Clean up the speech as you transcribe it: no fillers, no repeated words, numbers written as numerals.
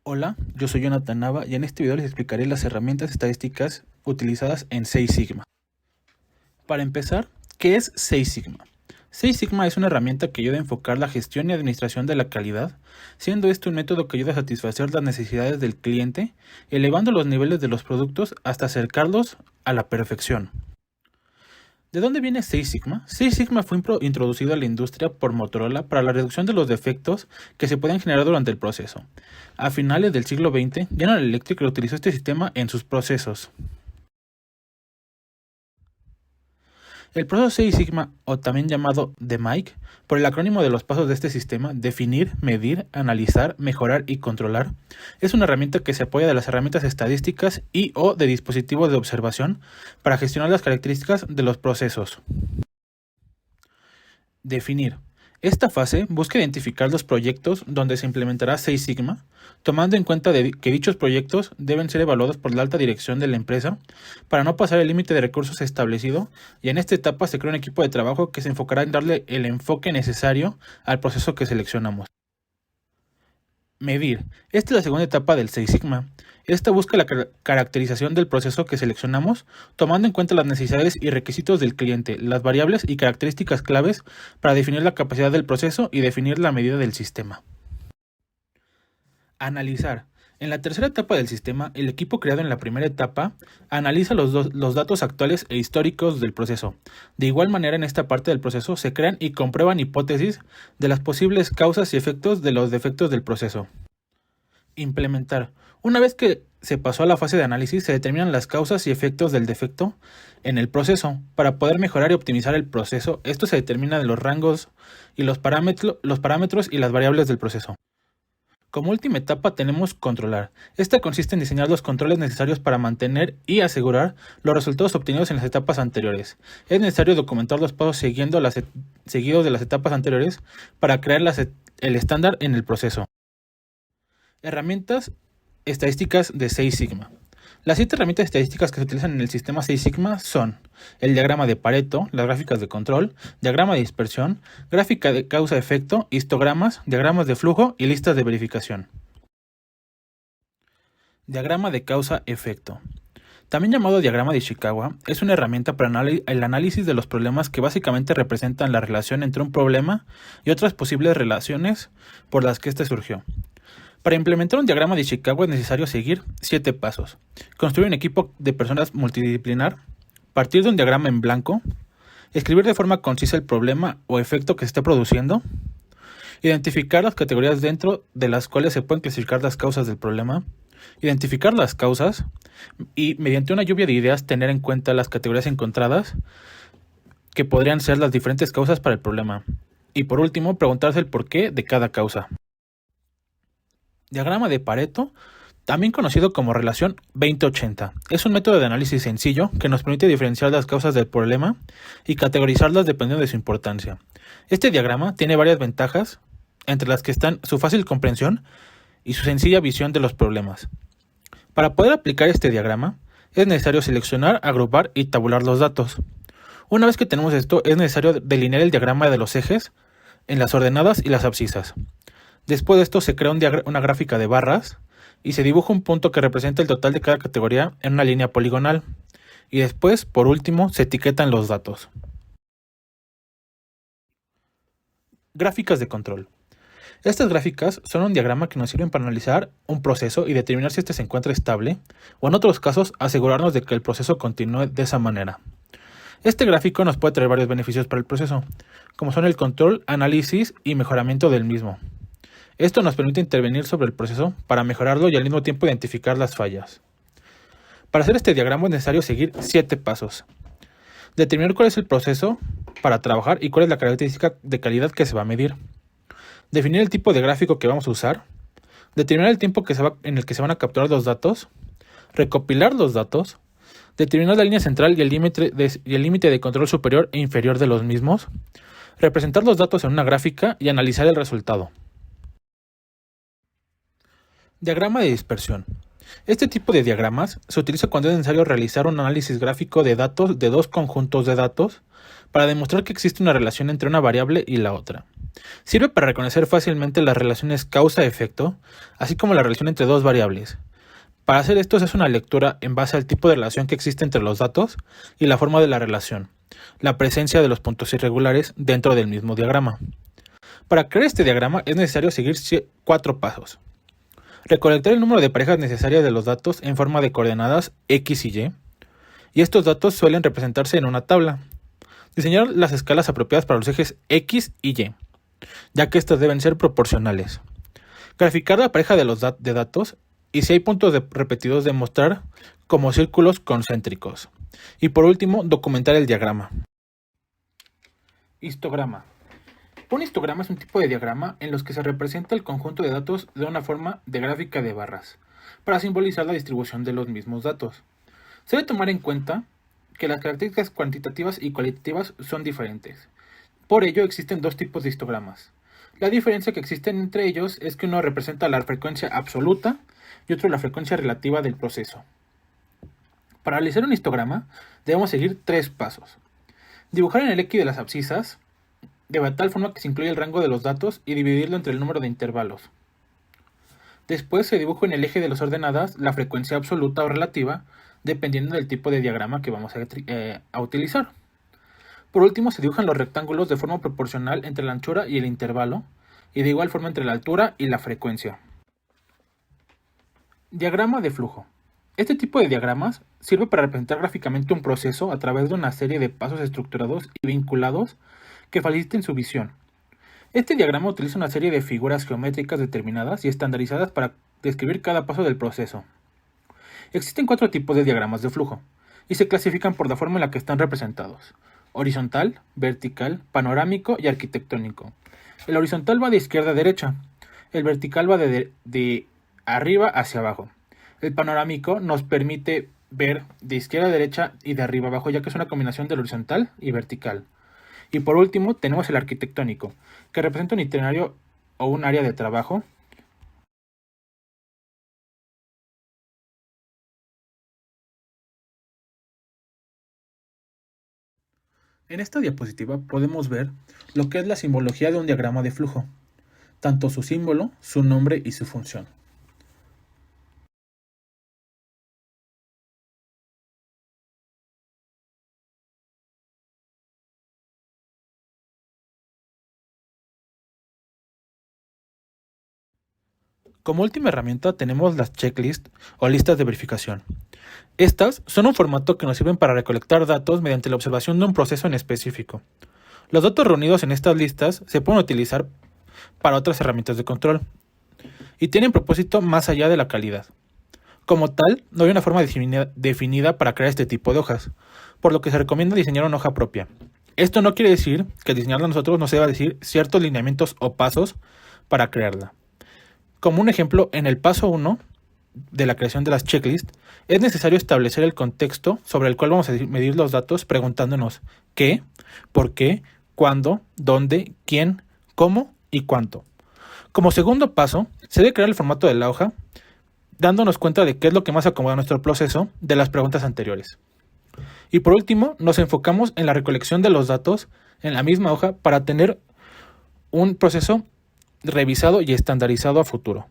Hola, yo soy Jonathan Nava y en este video les explicaré las herramientas estadísticas utilizadas en Six Sigma. Para empezar, ¿qué es Six Sigma? Six Sigma es una herramienta que ayuda a enfocar la gestión y administración de la calidad, siendo este un método que ayuda a satisfacer las necesidades del cliente, elevando los niveles de los productos hasta acercarlos a la perfección. ¿De dónde viene Six Sigma? Six Sigma fue introducido a la industria por Motorola para la reducción de los defectos que se pueden generar durante el proceso. A finales del siglo XX, General Electric utilizó este sistema en sus procesos. El proceso Six Sigma, o también llamado DMAIC, por el acrónimo de los pasos de este sistema, definir, medir, analizar, mejorar y controlar, es una herramienta que se apoya de las herramientas estadísticas y o de dispositivos de observación para gestionar las características de los procesos. Definir. Esta fase busca identificar los proyectos donde se implementará Six Sigma, tomando en cuenta que dichos proyectos deben ser evaluados por la alta dirección de la empresa para no pasar el límite de recursos establecido, y en esta etapa se crea un equipo de trabajo que se enfocará en darle el enfoque necesario al proceso que seleccionamos. Medir. Esta es la segunda etapa del Six Sigma. Esta busca la caracterización del proceso que seleccionamos, tomando en cuenta las necesidades y requisitos del cliente, las variables y características claves para definir la capacidad del proceso y definir la medida del sistema. Analizar. En la tercera etapa del sistema, el equipo creado en la primera etapa analiza los datos actuales e históricos del proceso. De igual manera, en esta parte del proceso se crean y comprueban hipótesis de las posibles causas y efectos de los defectos del proceso. Implementar. Una vez que se pasó a la fase de análisis, se determinan las causas y efectos del defecto en el proceso. Para poder mejorar y optimizar el proceso, esto se determina de los rangos y los parámetros y las variables del proceso. Como última etapa tenemos controlar. Esta consiste en diseñar los controles necesarios para mantener y asegurar los resultados obtenidos en las etapas anteriores. Es necesario documentar los pasos seguidos de las etapas anteriores para crear el estándar en el proceso. Herramientas estadísticas de Six Sigma. Las 7 herramientas estadísticas que se utilizan en el sistema Six Sigma son el diagrama de Pareto, las gráficas de control, diagrama de dispersión, gráfica de causa-efecto, histogramas, diagramas de flujo y listas de verificación. Diagrama de causa-efecto. También llamado diagrama de Ishikawa, es una herramienta para el análisis de los problemas que básicamente representan la relación entre un problema y otras posibles relaciones por las que éste surgió. Para implementar un diagrama de Ishikawa es necesario seguir 7 pasos. Construir un equipo de personas multidisciplinar, partir de un diagrama en blanco, escribir de forma concisa el problema o efecto que se esté produciendo, identificar las categorías dentro de las cuales se pueden clasificar las causas del problema, identificar las causas y mediante una lluvia de ideas tener en cuenta las categorías encontradas que podrían ser las diferentes causas para el problema. Y por último, preguntarse el porqué de cada causa. Diagrama de Pareto, también conocido como relación 20-80. Es un método de análisis sencillo que nos permite diferenciar las causas del problema y categorizarlas dependiendo de su importancia. Este diagrama tiene varias ventajas, entre las que están su fácil comprensión y su sencilla visión de los problemas. Para poder aplicar este diagrama, es necesario seleccionar, agrupar y tabular los datos. Una vez que tenemos esto, es necesario delinear el diagrama de los ejes en las ordenadas y las abscisas. Después de esto se crea una gráfica de barras y se dibuja un punto que representa el total de cada categoría en una línea poligonal. Y después, por último, se etiquetan los datos. Gráficas de control. Estas gráficas son un diagrama que nos sirven para analizar un proceso y determinar si este se encuentra estable, o en otros casos asegurarnos de que el proceso continúe de esa manera. Este gráfico nos puede traer varios beneficios para el proceso, como son el control, análisis y mejoramiento del mismo. Esto nos permite intervenir sobre el proceso para mejorarlo y al mismo tiempo identificar las fallas. Para hacer este diagrama es necesario seguir 7 pasos. Determinar cuál es el proceso para trabajar y cuál es la característica de calidad que se va a medir. Definir el tipo de gráfico que vamos a usar. Determinar el tiempo en el que se van a capturar los datos. Recopilar los datos. Determinar la línea central y el límite de control superior e inferior de los mismos. Representar los datos en una gráfica y analizar el resultado. Diagrama de dispersión. Este tipo de diagramas se utiliza cuando es necesario realizar un análisis gráfico de datos de 2 conjuntos de datos para demostrar que existe una relación entre una variable y la otra. Sirve para reconocer fácilmente las relaciones causa-efecto, así como la relación entre dos variables. Para hacer esto se hace una lectura en base al tipo de relación que existe entre los datos y la forma de la relación, la presencia de los puntos irregulares dentro del mismo diagrama. Para crear este diagrama es necesario seguir 4 pasos. Recolectar el número de parejas necesarias de los datos en forma de coordenadas X y Y estos datos suelen representarse en una tabla. Diseñar las escalas apropiadas para los ejes X y Y, ya que estas deben ser proporcionales. Graficar la pareja de los de datos y si hay puntos repetidos demostrar como círculos concéntricos. Y por último, documentar el diagrama. Histograma. Un histograma es un tipo de diagrama en los que se representa el conjunto de datos de una forma de gráfica de barras, para simbolizar la distribución de los mismos datos. Se debe tomar en cuenta que las características cuantitativas y cualitativas son diferentes. Por ello existen dos tipos de histogramas. La diferencia que existe entre ellos es que uno representa la frecuencia absoluta y otro la frecuencia relativa del proceso. Para realizar un histograma debemos seguir 3 pasos. Dibujar en el X de las abscisas de tal forma que se incluya el rango de los datos y dividirlo entre el número de intervalos. Después se dibuja en el eje de las ordenadas la frecuencia absoluta o relativa, dependiendo del tipo de diagrama que vamos a utilizar. Por último, se dibujan los rectángulos de forma proporcional entre la anchura y el intervalo, y de igual forma entre la altura y la frecuencia. Diagrama de flujo. Este tipo de diagramas sirve para representar gráficamente un proceso a través de una serie de pasos estructurados y vinculados que faciliten su visión. Este diagrama utiliza una serie de figuras geométricas determinadas y estandarizadas para describir cada paso del proceso. Existen 4 tipos de diagramas de flujo, y se clasifican por la forma en la que están representados: horizontal, vertical, panorámico y arquitectónico. El horizontal va de izquierda a derecha, el vertical va de arriba hacia abajo. El panorámico nos permite ver de izquierda a derecha y de arriba a abajo, ya que es una combinación del horizontal y vertical. Y por último tenemos el arquitectónico, que representa un itinerario o un área de trabajo. En esta diapositiva podemos ver lo que es la simbología de un diagrama de flujo, tanto su símbolo, su nombre y su función. Como última herramienta tenemos las checklists o listas de verificación. Estas son un formato que nos sirven para recolectar datos mediante la observación de un proceso en específico. Los datos reunidos en estas listas se pueden utilizar para otras herramientas de control y tienen propósito más allá de la calidad. Como tal, no hay una forma definida para crear este tipo de hojas, por lo que se recomienda diseñar una hoja propia. Esto no quiere decir que al diseñarla nosotros nos deba decir ciertos lineamientos o pasos para crearla. Como un ejemplo, en el paso 1 de la creación de las checklists, es necesario establecer el contexto sobre el cual vamos a medir los datos preguntándonos qué, por qué, cuándo, dónde, quién, cómo y cuánto. Como segundo paso, se debe crear el formato de la hoja, dándonos cuenta de qué es lo que más acomoda nuestro proceso de las preguntas anteriores. Y por último, nos enfocamos en la recolección de los datos en la misma hoja para tener un proceso revisado y estandarizado a futuro.